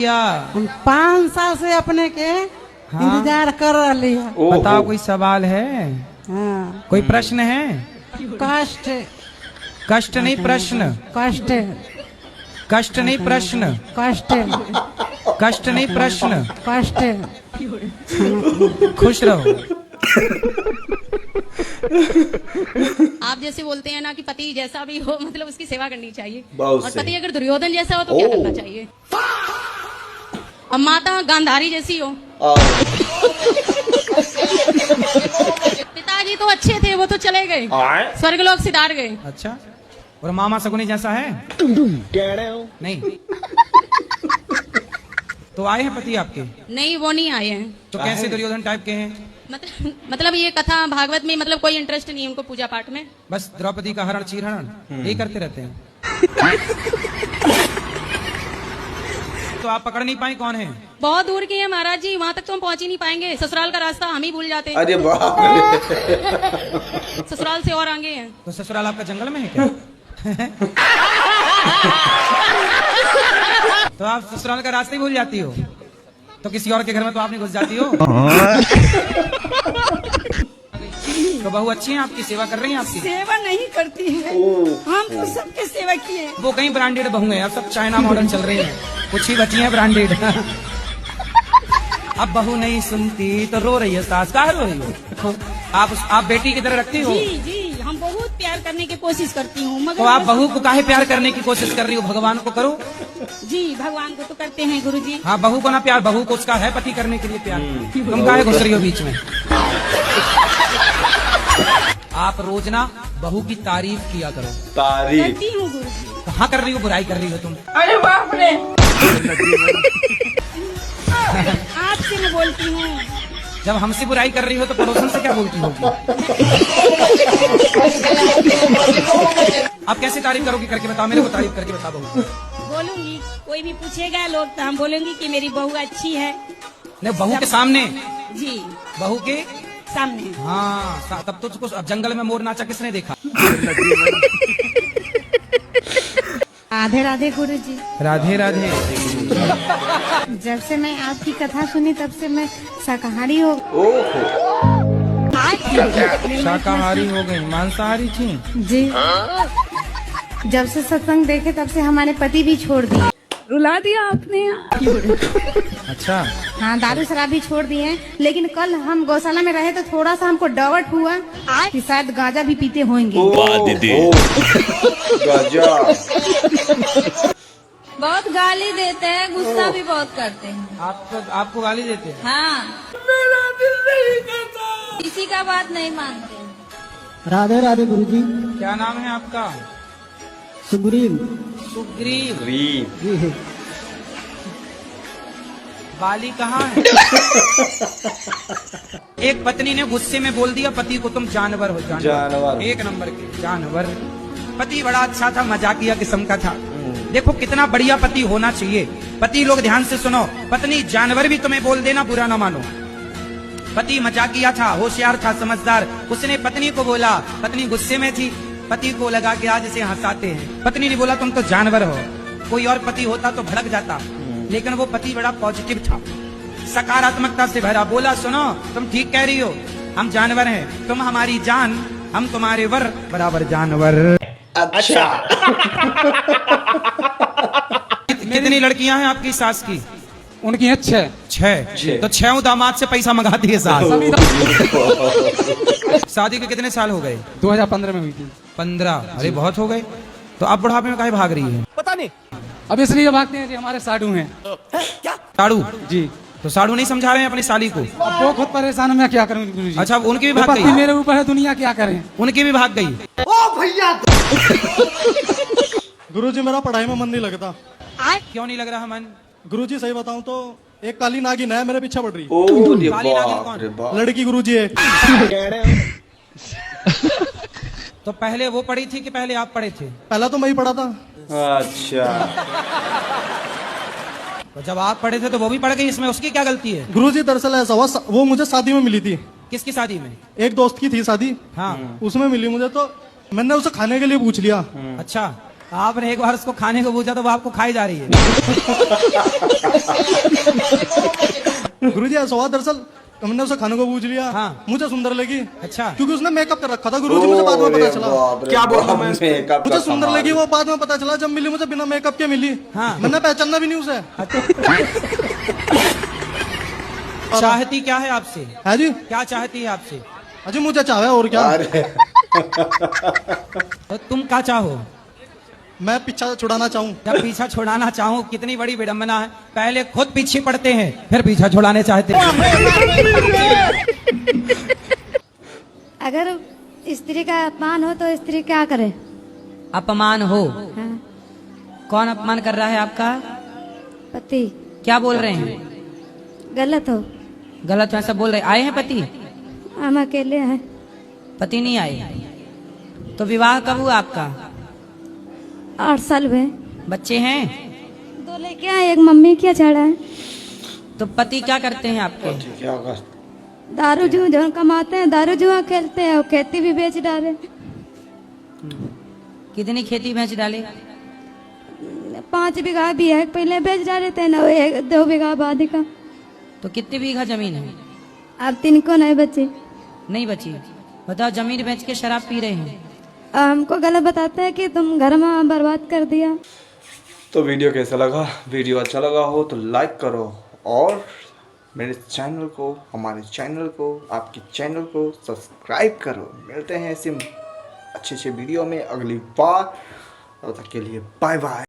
हम 5 साल से अपने के इंतजार कर रही है। बताओ, कोई सवाल है? हाँ। कोई प्रश्न है? कष्ट कष्ट नहीं, प्रश्न। कष्ट कष्ट नहीं, प्रश्न। कष्ट कष्ट नहीं, प्रश्न। कष्ट। खुश रहो। आप जैसे बोलते हैं ना कि पति जैसा भी हो, मतलब उसकी सेवा करनी चाहिए। बहुत और सही। पति अगर दुर्योधन जैसा हो तो क्या करना चाहिए? अब माता गांधारी जैसी हो। पिताजी तो अच्छे थे, वो तो चले गए, स्वर्गलोक सिधार गए। अच्छा, और मामा शकुनी जैसा है? नहीं। तो आए हैं पति आपके? नहीं, वो नहीं आए हैं। तो कैसे दुर्योधन टाइप के हैं? मतलब ये कथा भागवत में, मतलब कोई इंटरेस्ट नहीं है उनको पूजा पाठ में। बस द्रौपदी का हरण चीरहरण यही करते रहते हैं। तो आप पकड़ नहीं पाए कौन है? बहुत दूर के हैं महाराज जी, वहाँ तक तो हम पहुँच ही नहीं पाएंगे। ससुराल का रास्ता हम ही भूल जाते हैं। अरे बाप ससुराल से और आगे हैं। तो ससुराल आपका जंगल में है क्या? तो आप ससुराल का रास्ता ही भूल जाती हो? तो किसी और के घर में तो आप नहीं घुस जाती हो? तो बहू अच्छी है आपकी, सेवा कर रही है आपकी? सेवा नहीं करती है, हम तो सबके सेवा किए। वो कहीं ब्रांडेड बहू है, अब सब चाइना मॉडल चल रही है, कुछ ही बची है ब्रांडेड। अब बहू नहीं सुनती तो रो रही है सास। कहाँ रो रही हो? आप बेटी की तरह रखती हो? जी जी, हम बहुत प्यार करने की कोशिश करती हूँ, मगर तो आप बहू को काहे प्यार करने की कोशिश कर रही हो? भगवान को करो। जी, भगवान को तो करते हैं गुरुजी। हाँ, बहू को ना प्यार, बहू को उसका है पति करने के लिए प्यार। तुम काहे घुस रही हो बीच में? आप रोज ना बहू की तारीफ किया करो। तारीफ करती हूँ गुरुजी। कहाँ कर रही हो? बुराई कर रही हो तुम। अरे बाप रे। आपसे मैं बोलती हूँ। जब हमसे बुराई कर रही हो तो पड़ोसन से क्या बोलती होगी? आप कैसे तारीफ करोगी? करके बताओ, मेरे को तारीफ करके बता बहू। बोलूंगी, कोई भी पूछेगा लोग तो हम बोलेंगे कि मेरी बहू अच्छी है। नहीं, बहू के सामने? जी, बहू के सामने। हाँ, तब तो उसको अब जंगल में मोर नाचा किसने देखा? राधे राधे गुरुजी। राधे राधे। जब से मैं आपकी कथा सुनी तब से मैं शाकाहारी हो शाकाहारी हो गई, मांसाहारी थी? जी। जब से सत्संग देखे तब से हमारे पति भी छोड़ दिए। रुला दिया आपने। अच्छा। हाँ, दारू शराब भी छोड़ दिए हैं। लेकिन कल हम गौशाला में रहे तो थोड़ा सा हमको डाउट हुआ कि शायद गांजा भी पीते होंगे। गाजा। बहुत गाली देते हैं, गुस्सा भी बहुत करते हैं। आपको गाली देते हैं? हाँ, मेरा दिल नहीं करता। किसी का बात नहीं मानते। राधे राधे गुरुजी। क्या नाम है आपका? सुग्रीव। सुग्रीव। री। बाली कहाँ है? एक पत्नी ने गुस्से में बोल दिया पति को, तुम जानवर हो। जानवर। एक नंबर के जानवर। पति बड़ा अच्छा था, मजाकिया किस्म का था। देखो कितना बढ़िया पति होना चाहिए। पति लोग ध्यान से सुनो, पत्नी जानवर भी तुम्हें बोल देना बुरा ना मानो। पति मजाकिया था, होशियार था, समझदार। उसने पत्नी को बोला, पत्नी गुस्से में थी, पति को लगा कि आज इसे हंसाते हैं। पत्नी ने बोला तुम तो जानवर हो। कोई और पति होता तो भड़क जाता, लेकिन वो पति बड़ा पॉजिटिव था, सकारात्मकता से भरा। बोला सुनो, तुम ठीक कह रही हो, हम जानवर हैं, तुम हमारी जान, हम तुम्हारे वर बराबर जानवर। अच्छा। कितनी लड़कियां हैं आपकी सास की? उनकी है 6। 6। तो 6 दामाद से पैसा मंगाती है सास। शादी के कितने साल हो गए? 2015 में हुई थी। 15। अरे बहुत हो गए। तो आप बुढ़ापे में काहे भाग रही है? पता नहीं, अब इसलिए भागते हैं जी, हमारे साधु हैं। साड़ू जी। तो साड़ू नहीं समझा रहे हैं अपनी साली को? अब वो खुद परेशान है, मैं क्या करूं गुरुजी। अच्छा, उनकी भी भाग विपत्ति गई? मेरे ऊपर है, दुनिया क्या करे। उनकी भी भाग गई? गुरुजी मेरा पढ़ाई में मन नहीं लगता। क्यों नहीं लग रहा मन? गुरुजी सही बताऊं तो एक काली नागिन है मेरे पीछे पड़ रही। काली नागिन कौन? रे बाप। लड़की गुरुजी है। तो पहले वो पढ़ी थी कि पहले आप पढ़े थे? पहला तो मैं ही पढ़ा था। अच्छा। तो जब आप पढ़े थे तो वो भी पढ़ गई, इसमें उसकी क्या गलती है? गुरुजी दरअसल ऐसा हुआ, वो मुझे शादी में मिली थी। किसकी शादी में? एक दोस्त की थी शादी, हाँ। उसमें मिली मुझे। तो मैंने उसे खाने के लिए पूछ लिया। अच्छा। आपने एक बार उसको खाने को पूछा तो वो आपको खाई जा रही है। गुरुजी ऐसा हुआ, दरअसल हमने उसे खाने को पूछ लिया। हाँ। मुझे सुंदर लगी। अच्छा। क्योंकि उसने मेकअप कर रखा था गुरुजी, मुझे बाद में पता चला। क्या बोल रहा हूँ मैं? मेकअप मुझे का सुंदर कमाल। लगी, वो बाद में पता चला। जब मिली मुझे बिना मेकअप के मिली। हाँ। मैंने पहचाना भी नहीं उसे। चाहती क्या है आपसे? है जी। क्या चाहती है आपसे? अजी मुझे चाहे और क्या। अरे तो तुम क्या चाहो? मैं पीछा छुड़ाना चाहूँ। जब पीछा छुड़ाना चाहूं, कितनी बड़ी विडंबना है। पहले खुद पीछे पड़ते हैं, फिर पीछा छुड़ाने चाहते हैं। अगर स्त्री का अपमान हो तो स्त्री क्या करे? अपमान हो? हाँ, कौन अपमान कर रहा है आपका? पति क्या बोल रहे हैं? गलत हो। गलत वैसा बोल रहे। आए हैं पति? हम अकेले हैं। पति नहीं आए? तो विवाह कब हुआ आपका? 8 साल हुए। बच्चे हैं? 2 लेके आए, एक मम्मी क्या छड़ा है। तो पति क्या करते हैं आपके? क्या कर दारू जुआ जो कमाते हैं, दारू जुआ खेलते हैं और खेती भी बेच डाले। कितनी खेती बेच डाले? 5 बीघा भी है, पहले बेच डाले थे ना, 2 बीघा आबादी का। तो कितने बीघा जमीन है? अब 3 को नहीं बचे। नहीं बची? बताओ, जमीन बेच के शराब पी रहे हैं। हमको गलत बताते हैं कि तुम घर में बर्बाद कर दिया। तो वीडियो कैसा लगा? वीडियो अच्छा लगा हो तो लाइक करो और मेरे चैनल को, हमारे चैनल को, आपके चैनल को सब्सक्राइब करो। मिलते हैं ऐसे अच्छे वीडियो में अगली बार। तब तक के लिए बाय बाय।